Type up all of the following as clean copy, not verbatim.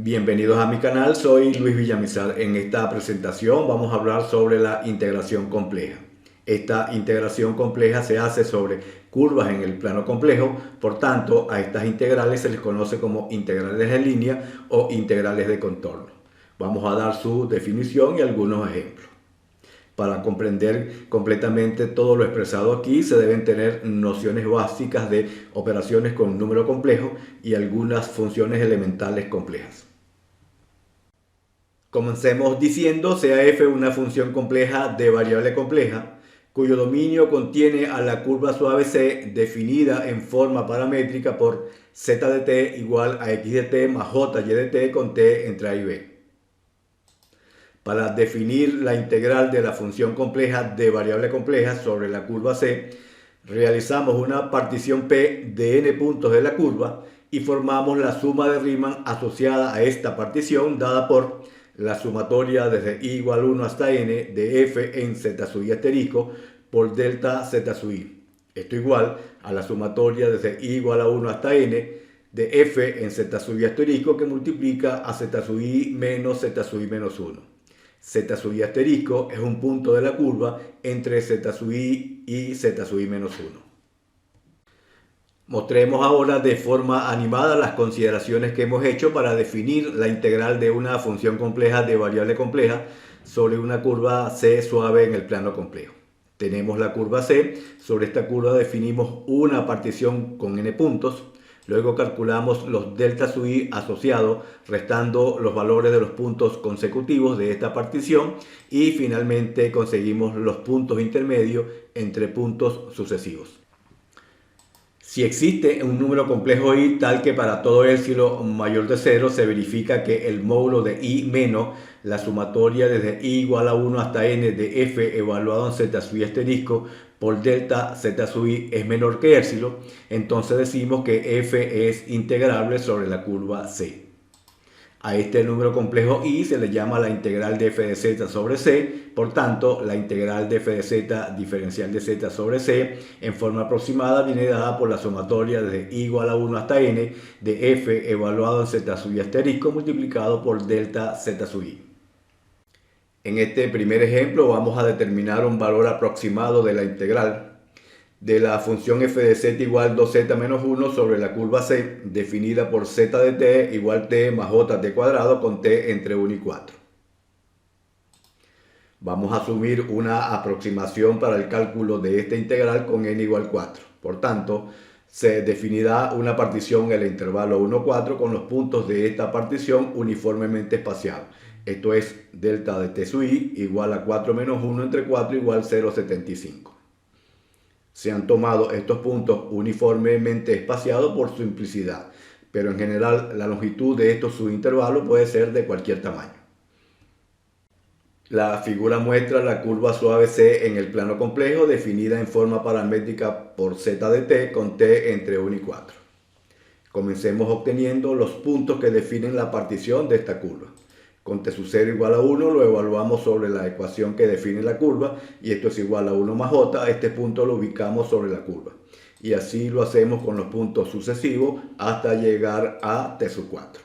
Bienvenidos a mi canal, soy Luis Villamizar. En esta presentación vamos a hablar sobre la integración compleja. Esta integración compleja se hace sobre curvas en el plano complejo, por tanto a estas integrales se les conoce como integrales de línea o integrales de contorno. Vamos a dar su definición y algunos ejemplos. Para comprender completamente todo lo expresado aquí se deben tener nociones básicas de operaciones con número complejo y algunas funciones elementales complejas. Comencemos diciendo sea f una función compleja de variable compleja, cuyo dominio contiene a la curva suave c definida en forma paramétrica por z de t igual a x de t más j y de t con t entre a y b. Para definir la integral de la función compleja de variable compleja sobre la curva c, realizamos una partición p de n puntos de la curva y formamos la suma de Riemann asociada a esta partición dada por la sumatoria desde i igual 1 hasta n de f en z sub i asterisco por delta z sub i. Esto igual a la sumatoria desde i igual a 1 hasta n de f en z sub i asterisco que multiplica a z sub i menos z sub i menos 1. Z sub i asterisco es un punto de la curva entre z sub i y z sub i menos 1. Mostremos ahora de forma animada las consideraciones que hemos hecho para definir la integral de una función compleja de variable compleja sobre una curva C suave en el plano complejo. Tenemos la curva C, sobre esta curva definimos una partición con n puntos, luego calculamos los delta sub i asociados restando los valores de los puntos consecutivos de esta partición y finalmente conseguimos los puntos intermedios entre puntos sucesivos. Si existe un número complejo i tal que para todo épsilon mayor de 0 se verifica que el módulo de i menos la sumatoria desde i igual a 1 hasta n de f evaluado en z sub i asterisco por delta z sub i es menor que épsilon, entonces decimos que f es integrable sobre la curva c. A este número complejo i se le llama la integral de f de z sobre c, por tanto la integral de f de z diferencial de z sobre c en forma aproximada viene dada por la sumatoria desde i igual a 1 hasta n de f evaluado en z sub i asterisco multiplicado por delta z sub i. En este primer ejemplo vamos a determinar un valor aproximado de la integral de la función f de z igual 2z menos 1 sobre la curva c, definida por z de t igual t más j cuadrado con t entre 1 y 4. Vamos a asumir una aproximación para el cálculo de esta integral con n igual 4. Por tanto, se definirá una partición en el intervalo 1, 4 con los puntos de esta partición uniformemente espaciados. Esto es delta de t sub i igual a 4 menos 1 entre 4 igual 0,75. Se han tomado estos puntos uniformemente espaciados por simplicidad, pero en general la longitud de estos subintervalos puede ser de cualquier tamaño. La figura muestra la curva suave C en el plano complejo definida en forma paramétrica por z de t con t entre 1 y 4. Comencemos obteniendo los puntos que definen la partición de esta curva. Con t sub 0 igual a 1 lo evaluamos sobre la ecuación que define la curva y esto es igual a 1 más j, este punto lo ubicamos sobre la curva. Y así lo hacemos con los puntos sucesivos hasta llegar a t sub 4.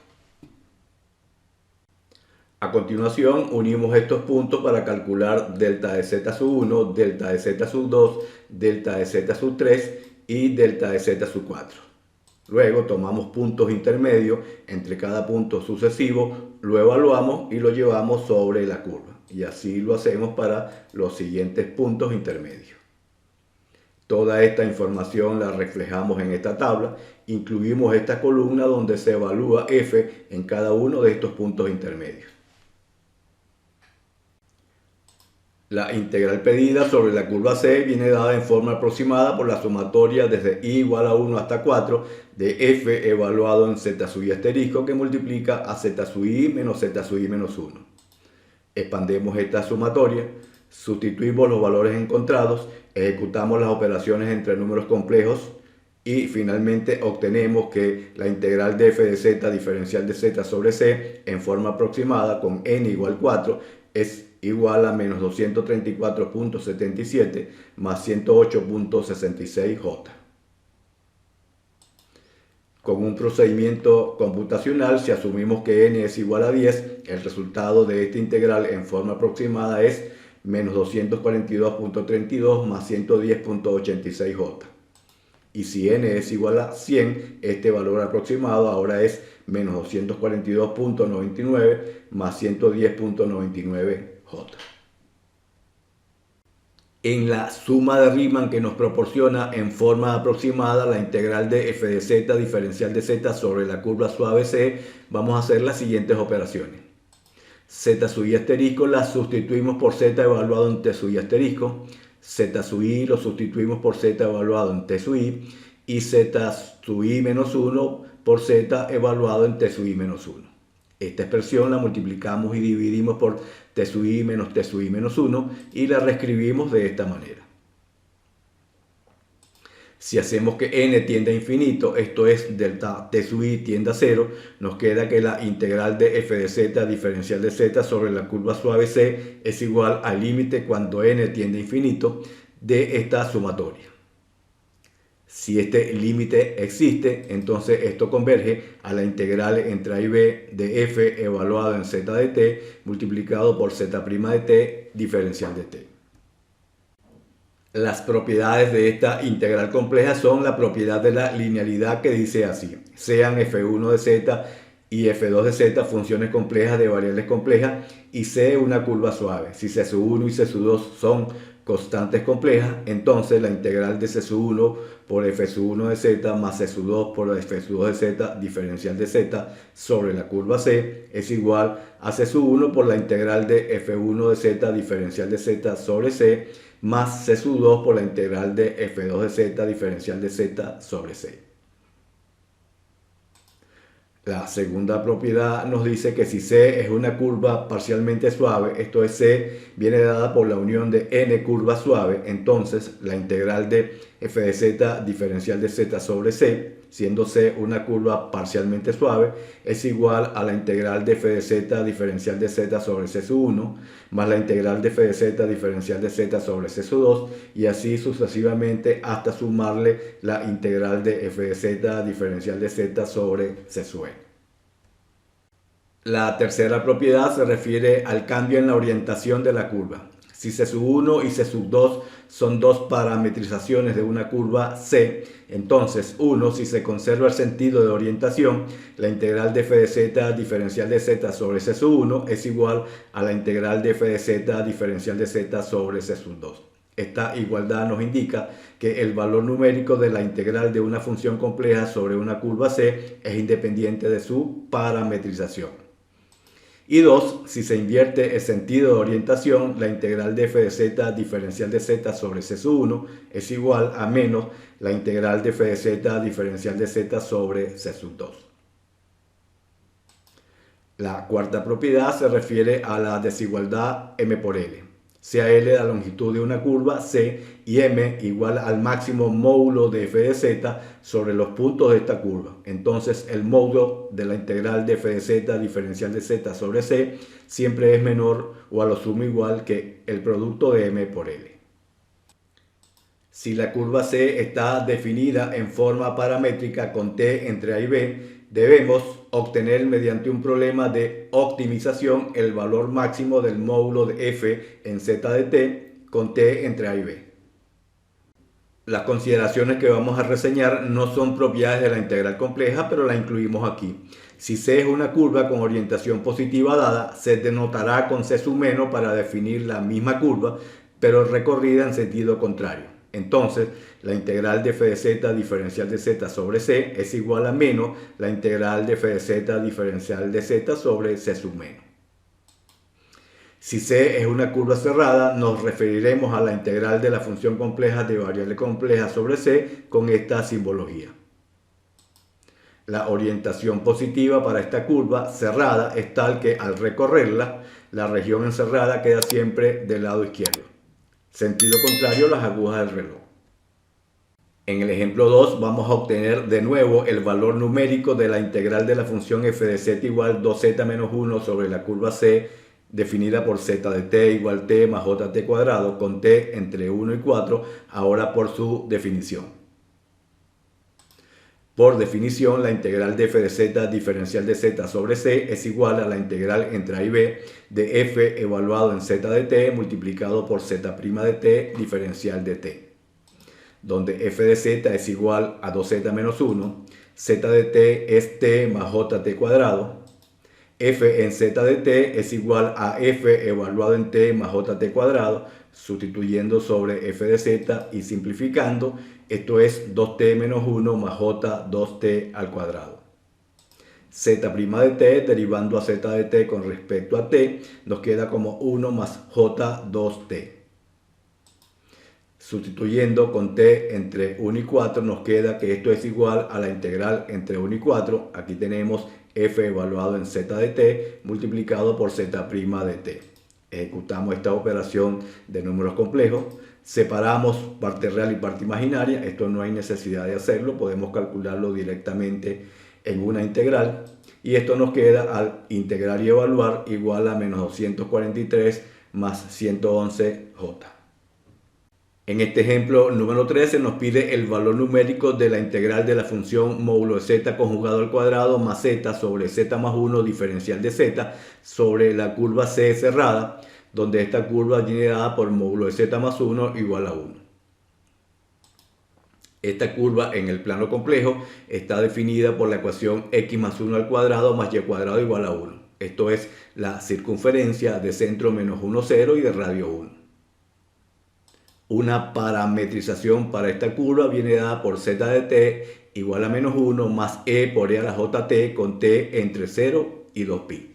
A continuación unimos estos puntos para calcular delta de z sub 1, delta de z sub 2, delta de z sub 3 y delta de z sub 4. Luego tomamos puntos intermedios entre cada punto sucesivo, lo evaluamos y lo llevamos sobre la curva. Y así lo hacemos para los siguientes puntos intermedios. Toda esta información la reflejamos en esta tabla. Incluimos esta columna donde se evalúa f en cada uno de estos puntos intermedios. La integral pedida sobre la curva C viene dada en forma aproximada por la sumatoria desde i igual a 1 hasta 4 de f evaluado en z sub i asterisco que multiplica a z sub i menos z sub i menos 1. Expandemos esta sumatoria, sustituimos los valores encontrados, ejecutamos las operaciones entre números complejos y finalmente obtenemos que la integral de f de z diferencial de z sobre c en forma aproximada con n igual 4 es igual a menos 234.77 más 108.66 j. Con un procedimiento computacional, si asumimos que n es igual a 10, el resultado de esta integral en forma aproximada es menos 242.32 más 110.86j. Y si n es igual a 100, este valor aproximado ahora es menos 242.99 más 110.99j. En la suma de Riemann que nos proporciona en forma aproximada la integral de f de z diferencial de z sobre la curva suave c, vamos a hacer las siguientes operaciones. Z sub i asterisco la sustituimos por z evaluado en t sub i asterisco, z sub i lo sustituimos por z evaluado en t sub i y z sub i menos 1 por z evaluado en t sub i menos 1. Esta expresión la multiplicamos y dividimos por t sub i menos t sub i menos 1 y la reescribimos de esta manera. Si hacemos que n tiende a infinito, esto es delta t sub i tiende a 0, nos queda que la integral de f de z diferencial de z sobre la curva suave c es igual al límite cuando n tiende a infinito de esta sumatoria. Si este límite existe, entonces esto converge a la integral entre a y b de f evaluado en z de t multiplicado por z' de t diferencial de t. Las propiedades de esta integral compleja son la propiedad de la linealidad que dice así: sean f1 de z y f2 de z funciones complejas de variables complejas y c una curva suave. Si c1 y c2 son constantes complejas, entonces la integral de c1 por f1 de z más c2 por f2 de z diferencial de z sobre la curva c es igual a c1 por la integral de f1 de z diferencial de z sobre c más c2 por la integral de f2 de z diferencial de z sobre c. La segunda propiedad nos dice que si C es una curva parcialmente suave, esto es C viene dada por la unión de n curvas suaves, entonces la integral de f de z diferencial de z sobre C, siendo C una curva parcialmente suave, es igual a la integral de f de z diferencial de z sobre C1 más la integral de f de z diferencial de z sobre C2 y así sucesivamente hasta sumarle la integral de f de z diferencial de z sobre C sub n. La tercera propiedad se refiere al cambio en la orientación de la curva. Si C1 y C2 son dos parametrizaciones de una curva C, entonces 1, si se conserva el sentido de orientación, la integral de f de z diferencial de z sobre C1 es igual a la integral de f de z diferencial de z sobre C2. Esta igualdad nos indica que el valor numérico de la integral de una función compleja sobre una curva C es independiente de su parametrización. Y 2, si se invierte el sentido de orientación, la integral de f de z diferencial de z sobre C1 es igual a menos la integral de f de z diferencial de z sobre C2. La cuarta propiedad se refiere a la desigualdad m por l. Sea L la longitud de una curva C y M igual al máximo módulo de f de z sobre los puntos de esta curva. Entonces el módulo de la integral de f de z diferencial de z sobre C siempre es menor o a lo sumo igual que el producto de M por L. Si la curva C está definida en forma paramétrica con t entre a y b, debemos obtener mediante un problema de optimización el valor máximo del módulo de f en z de t con t entre a y b. Las consideraciones que vamos a reseñar no son propiedades de la integral compleja, pero la incluimos aquí. Si C es una curva con orientación positiva dada, se denotará con C sub menos para definir la misma curva, pero recorrida en sentido contrario. Entonces, la integral de f de z diferencial de z sobre c es igual a menos la integral de f de z diferencial de z sobre c sub menos. Si C es una curva cerrada, nos referiremos a la integral de la función compleja de variable compleja sobre C con esta simbología. La orientación positiva para esta curva cerrada es tal que al recorrerla, la región encerrada queda siempre del lado izquierdo. Sentido contrario, las agujas del reloj. En el ejemplo 2 vamos a obtener de nuevo el valor numérico de la integral de la función f de z igual 2z menos 1 sobre la curva C definida por z de t igual t más jt cuadrado con t entre 1 y 4, ahora por su definición. Por definición, la integral de f de z diferencial de z sobre c es igual a la integral entre a y b de f evaluado en z de t multiplicado por z' de t diferencial de t, donde f de z es igual a 2z menos 1, z de t es t más jt cuadrado, f en z de t es igual a f evaluado en t más jt cuadrado, sustituyendo sobre f de z y simplificando, esto es 2t menos 1 más j 2t al cuadrado. Z' de t derivando a z de t con respecto a t nos queda como 1 más j 2t. Sustituyendo con t entre 1 y 4 nos queda que esto es igual a la integral entre 1 y 4. Aquí tenemos f evaluado en z de t multiplicado por z' de t. Ejecutamos esta operación de números complejos. Separamos parte real y parte imaginaria. Esto no hay necesidad de hacerlo. Podemos calcularlo directamente en una integral. Y esto nos queda al integrar y evaluar igual a menos 243 más 111j. En este ejemplo número 13 nos pide el valor numérico de la integral de la función módulo de z conjugado al cuadrado más z sobre z más 1 diferencial de z sobre la curva C cerrada, donde esta curva viene dada por módulo de z más 1 igual a 1. Esta curva en el plano complejo está definida por la ecuación x más 1 al cuadrado más y cuadrado igual a 1. Esto es la circunferencia de centro menos 1, 0 y de radio 1. Una parametrización para esta curva viene dada por z de t igual a menos 1 más e por e a la jt con t entre 0 y 2pi.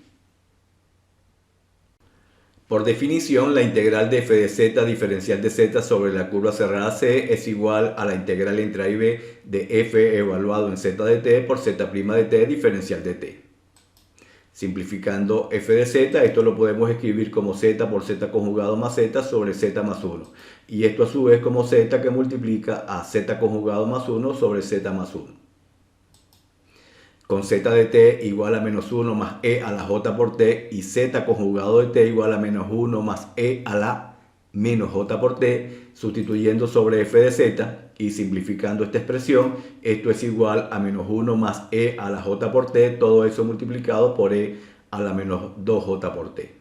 Por definición, la integral de f de z diferencial de z sobre la curva cerrada C es igual a la integral entre a y b de f evaluado en z de t por z' de t diferencial de t. Simplificando f de z, esto lo podemos escribir como z por z conjugado más z sobre z más 1. Y esto a su vez como z que multiplica a z conjugado más 1 sobre z más 1. Con z de t igual a menos 1 más e a la j por t y z conjugado de t igual a menos 1 más e a la menos j por t, sustituyendo sobre f de z y simplificando esta expresión, esto es igual a menos 1 más e a la j por t, todo eso multiplicado por e a la menos 2j por t.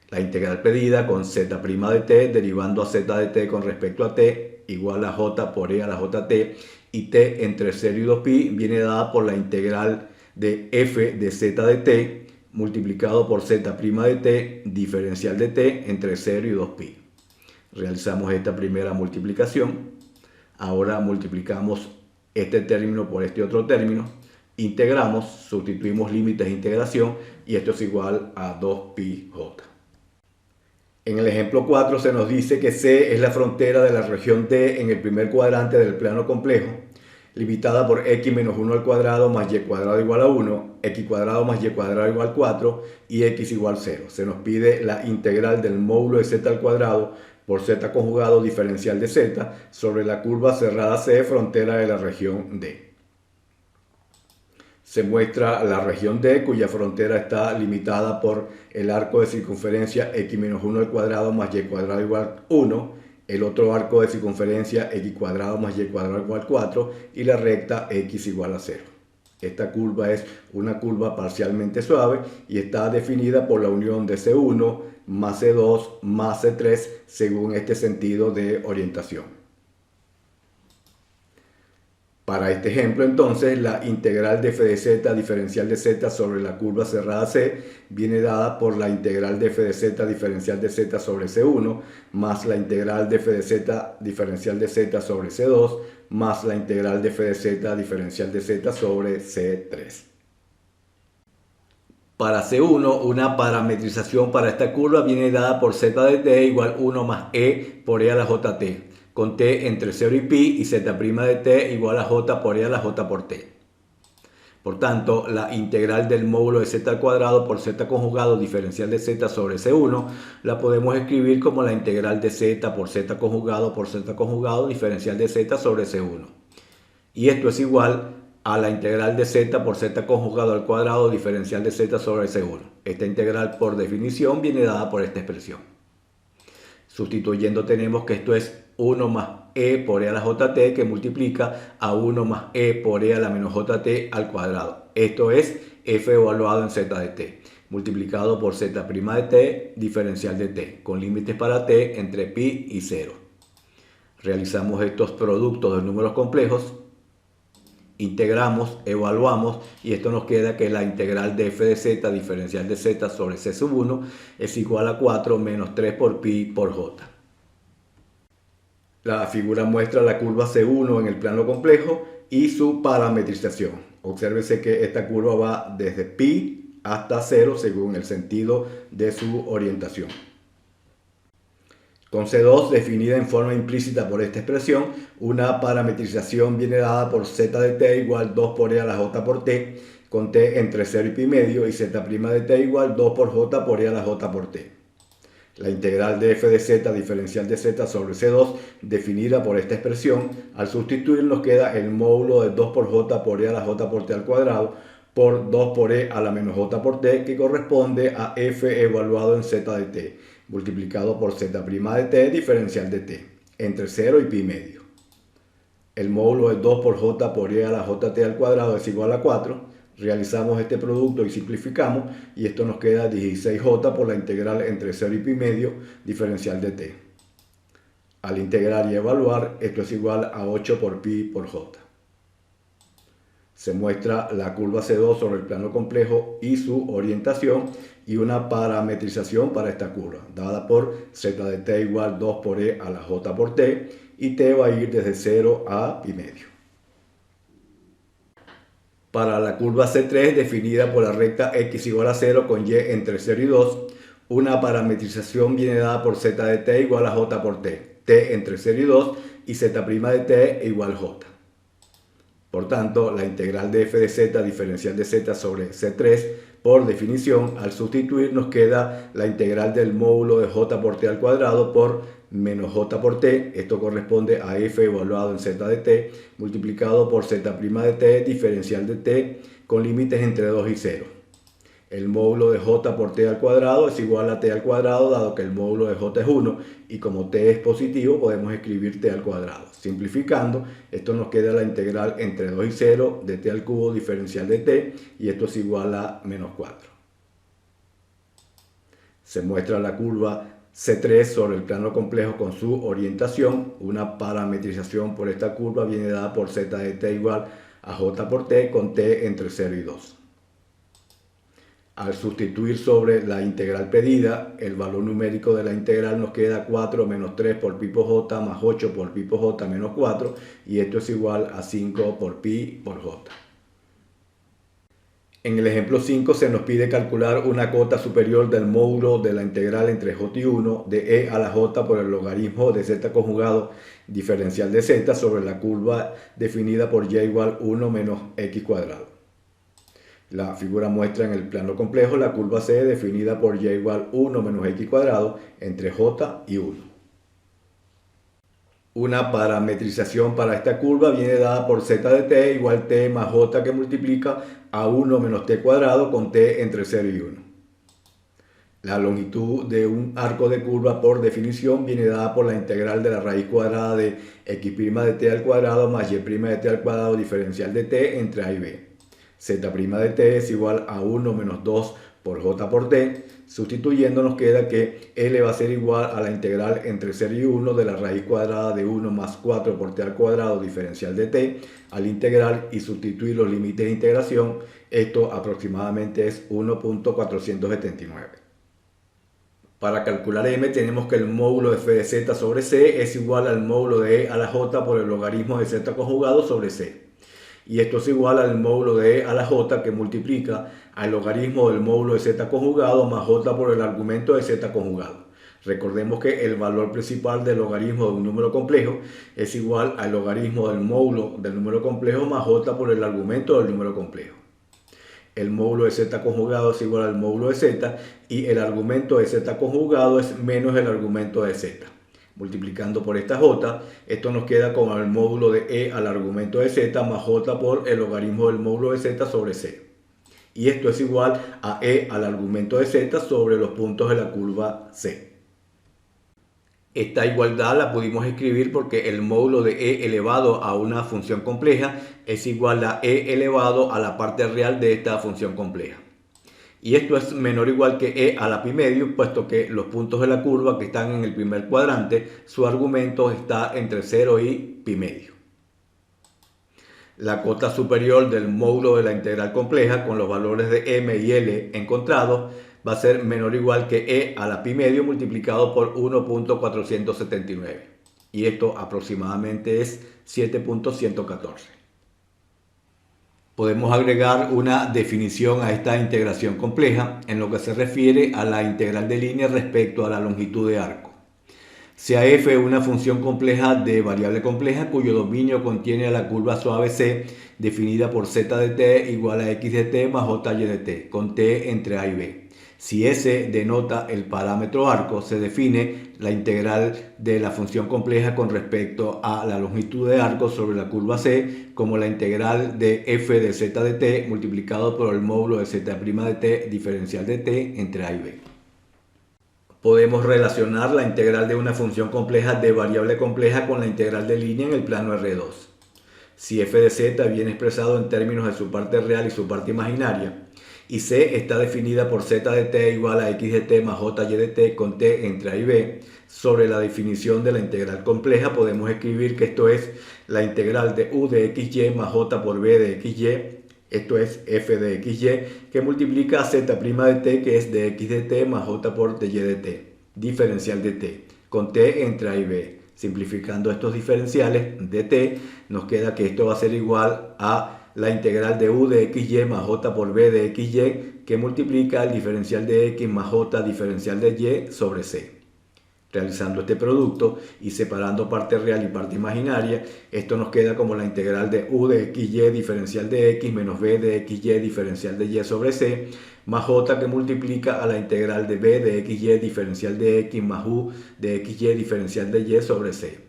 La integral pedida con z' de t derivando a z de t con respecto a t igual a j por e a la jt y t entre 0 y 2pi viene dada por la integral de f de z de t multiplicado por z' de t diferencial de t entre 0 y 2pi. Realizamos esta primera multiplicación. Ahora multiplicamos este término por este otro término, integramos, sustituimos límites de integración y esto es igual a 2πj. En el ejemplo 4 se nos dice que C es la frontera de la región D en el primer cuadrante del plano complejo, limitada por x menos 1 al cuadrado más y cuadrado igual a 1, x cuadrado más y cuadrado igual a 4 y x igual a 0. Se nos pide la integral del módulo de z al cuadrado por z conjugado diferencial de z sobre la curva cerrada C frontera de la región D. Se muestra la región D cuya frontera está limitada por el arco de circunferencia x menos 1 al cuadrado más y cuadrado igual a 1, el otro arco de circunferencia x cuadrado más y cuadrado igual a 4 y la recta x igual a 0. Esta curva es una curva parcialmente suave y está definida por la unión de C1 más C2 más C3 según este sentido de orientación. Para este ejemplo, entonces, la integral de f de z diferencial de z sobre la curva cerrada C viene dada por la integral de f de z diferencial de z sobre C1 más la integral de f de z diferencial de z sobre C2 más la integral de f de z diferencial de z sobre C3. Para C1, una parametrización para esta curva viene dada por z de t igual 1 más e por e a la jt, con t entre 0 y pi y z' de t igual a j por e a la j por t. Por tanto, la integral del módulo de z al cuadrado por z conjugado diferencial de z sobre C1 la podemos escribir como la integral de z por z conjugado diferencial de z sobre C1. Y esto es igual a la integral de z por z conjugado al cuadrado diferencial de z sobre C1. Esta integral por definición viene dada por esta expresión. Sustituyendo tenemos que esto es 1 más e por e a la jt, que multiplica a 1 más e por e a la menos jt al cuadrado. Esto es f evaluado en z de t, multiplicado por z' de t diferencial de t, con límites para t entre pi y 0. Realizamos estos productos de números complejos, integramos, evaluamos, y esto nos queda que la integral de f de z diferencial de z sobre c sub 1 es igual a 4 menos 3 por pi por j. La figura muestra la curva C1 en el plano complejo y su parametrización. Obsérvese que esta curva va desde pi hasta 0 según el sentido de su orientación. Con C2 definida en forma implícita por esta expresión, una parametrización viene dada por z de t igual 2 por e a la j por t, con t entre 0 y pi medio, y z' de t igual 2 por j por e a la j por t. La integral de f de z diferencial de z sobre C2 definida por esta expresión, al sustituir nos queda el módulo de 2 por j por e a la j por t al cuadrado por 2 por e a la menos j por t, que corresponde a f evaluado en z de t, multiplicado por z' de t diferencial de t, entre 0 y pi medio. El módulo de 2 por j por e a la jt al cuadrado es igual a 4. Realizamos este producto y simplificamos, y esto nos queda 16j por la integral entre 0 y pi medio diferencial de t. Al integrar y evaluar, esto es igual a 8 por pi por j. Se muestra la curva C2 sobre el plano complejo y su orientación, y una parametrización para esta curva, dada por z de t igual 2 por e a la j por t, y t va a ir desde 0 a pi medio. Para la curva C3 definida por la recta x igual a 0 con y entre 0 y 2, una parametrización viene dada por z de t igual a j por t, t entre 0 y 2, y z' de t igual j. Por tanto, la integral de f de z diferencial de z sobre C3, por definición, al sustituir nos queda la integral del módulo de j por t al cuadrado por menos j por t, esto corresponde a f evaluado en z de t, multiplicado por z' de t diferencial de t con límites entre 2 y 0. El módulo de j por t al cuadrado es igual a t al cuadrado, dado que el módulo de j es 1, y como t es positivo podemos escribir t al cuadrado. Simplificando, esto nos queda la integral entre 2 y 0 de t al cubo diferencial de t, y esto es igual a menos 4. Se muestra la curva C3 sobre el plano complejo con su orientación. Una parametrización por esta curva viene dada por z de t igual a j por t con t entre 0 y 2. Al sustituir sobre la integral pedida, el valor numérico de la integral nos queda 4 menos 3 por pi por j más 8 por pi por j menos 4, y esto es igual a 5 por pi por j. En el ejemplo 5 se nos pide calcular una cota superior del módulo de la integral entre j y 1 de e a la j por el logaritmo de z conjugado diferencial de z sobre la curva definida por y igual 1 menos x cuadrado. La figura muestra en el plano complejo la curva C definida por y igual 1 menos x cuadrado entre j y 1. Una parametrización para esta curva viene dada por z de t igual t más j, que multiplica a 1 menos t cuadrado con t entre 0 y 1. La longitud de un arco de curva por definición viene dada por la integral de la raíz cuadrada de x' de t al cuadrado más y' de t al cuadrado diferencial de t entre a y b. Z' de t es igual a 1 menos 2 por j por t. Sustituyendo nos queda que L va a ser igual a la integral entre 0 y 1 de la raíz cuadrada de 1 más 4 por t al cuadrado diferencial de t. Al integrar y sustituir los límites de integración, esto aproximadamente es 1.479. Para calcular m tenemos que el módulo de f de z sobre c es igual al módulo de e a la j por el logaritmo de z conjugado sobre c. Y esto es igual al módulo de e a la j, que multiplica al logaritmo del módulo de z conjugado más j por el argumento de z conjugado. Recordemos que el valor principal del logaritmo de un número complejo es igual al logaritmo del módulo del número complejo más j por el argumento del número complejo. El módulo de z conjugado es igual al módulo de z, y el argumento de z conjugado es menos el argumento de z. Multiplicando por esta j, esto nos queda como el módulo de e al argumento de z más j por el logaritmo del módulo de z sobre c. Y esto es igual a e al argumento de z sobre los puntos de la curva C. Esta igualdad la pudimos escribir porque el módulo de e elevado a una función compleja es igual a e elevado a la parte real de esta función compleja. Y esto es menor o igual que e a la pi medio, puesto que los puntos de la curva que están en el primer cuadrante, su argumento está entre 0 y pi medio. La cota superior del módulo de la integral compleja con los valores de m y l encontrados va a ser menor o igual que e a la pi medio multiplicado por 1.479. Y esto aproximadamente es 7.114. Podemos agregar una definición a esta integración compleja en lo que se refiere a la integral de línea respecto a la longitud de arco. Sea f una función compleja de variable compleja cuyo dominio contiene a la curva suave c definida por z de t igual a x de t más j y de t, con t entre a y b. Si S denota el parámetro arco, se define la integral de la función compleja con respecto a la longitud de arco sobre la curva C como la integral de f de z de t multiplicado por el módulo de z' de t diferencial de t entre a y b. Podemos relacionar la integral de una función compleja de variable compleja con la integral de línea en el plano R2. Si f de z viene expresado en términos de su parte real y su parte imaginaria, y C está definida por z de t igual a x de t más j y de t con t entre a y b, sobre la definición de la integral compleja podemos escribir que esto es la integral de u de xy más j por b de xy, esto es f de xy, que multiplica a z' de t, que es de x de t más j por dy de t, diferencial de t, con t entre a y b. Simplificando estos diferenciales de t, nos queda que esto va a ser igual a la integral de u de xy más j por b de xy, que multiplica el diferencial de x más j diferencial de y sobre c. Realizando este producto y separando parte real y parte imaginaria, esto nos queda como la integral de u de xy diferencial de x menos b de xy diferencial de y sobre c, más j que multiplica a la integral de b de xy diferencial de x más u de xy diferencial de y sobre c.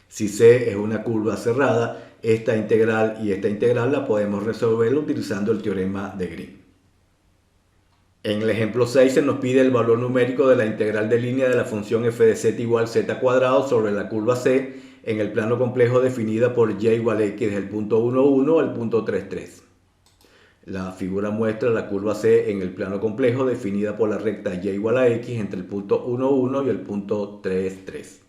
Si c es una curva cerrada, esta integral y esta integral la podemos resolver utilizando el teorema de Green. En el ejemplo 6 se nos pide el valor numérico de la integral de línea de la función f de z igual z cuadrado sobre la curva C en el plano complejo definida por y igual a x desde el punto 1, 1 al punto 3, 3. La figura muestra la curva C en el plano complejo definida por la recta y igual a x entre el punto 1, 1 y el punto 3, 3.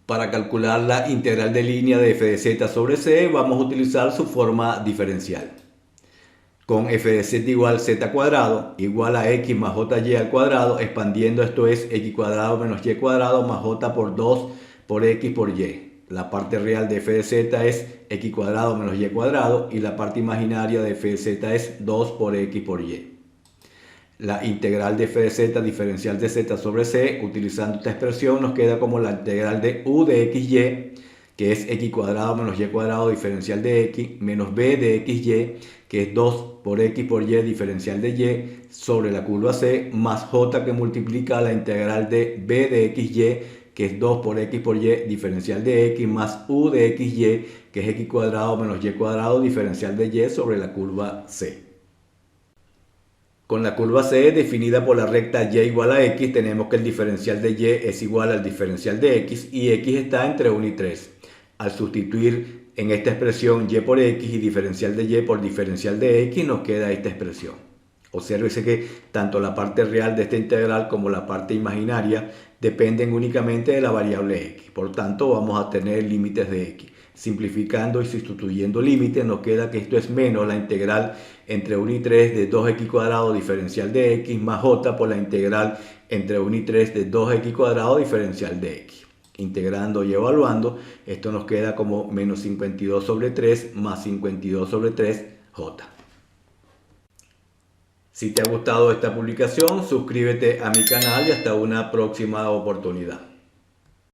Para calcular la integral de línea de f de z sobre c vamos a utilizar su forma diferencial. Con f de z igual z cuadrado igual a x más jy al cuadrado, expandiendo esto es x cuadrado menos y cuadrado más j por 2 por x por y. La parte real de f de z es x cuadrado menos y cuadrado y la parte imaginaria de f de z es 2 por x por y. La integral de f de z diferencial de z sobre c, utilizando esta expresión, nos queda como la integral de u de xy, que es x cuadrado menos y cuadrado diferencial de x, menos b de xy, que es 2 por x por y diferencial de y, sobre la curva c, más j que multiplica la integral de b de xy, que es 2 por x por y diferencial de x, más u de xy, que es x cuadrado menos y cuadrado diferencial de y sobre la curva c. Con la curva C definida por la recta y igual a x, tenemos que el diferencial de y es igual al diferencial de x y x está entre 1 y 3. Al sustituir en esta expresión y por x y diferencial de y por diferencial de x, nos queda esta expresión. Obsérvese que tanto la parte real de esta integral como la parte imaginaria dependen únicamente de la variable x. Por tanto, vamos a tener límites de x. Simplificando y sustituyendo límites, nos queda que esto es menos la integral entre 1 y 3 de 2x cuadrado diferencial de x más j por la integral entre 1 y 3 de 2x cuadrado diferencial de x. Integrando y evaluando, esto nos queda como menos 52 sobre 3 más 52 sobre 3 j. Si te ha gustado esta publicación, suscríbete a mi canal y hasta una próxima oportunidad.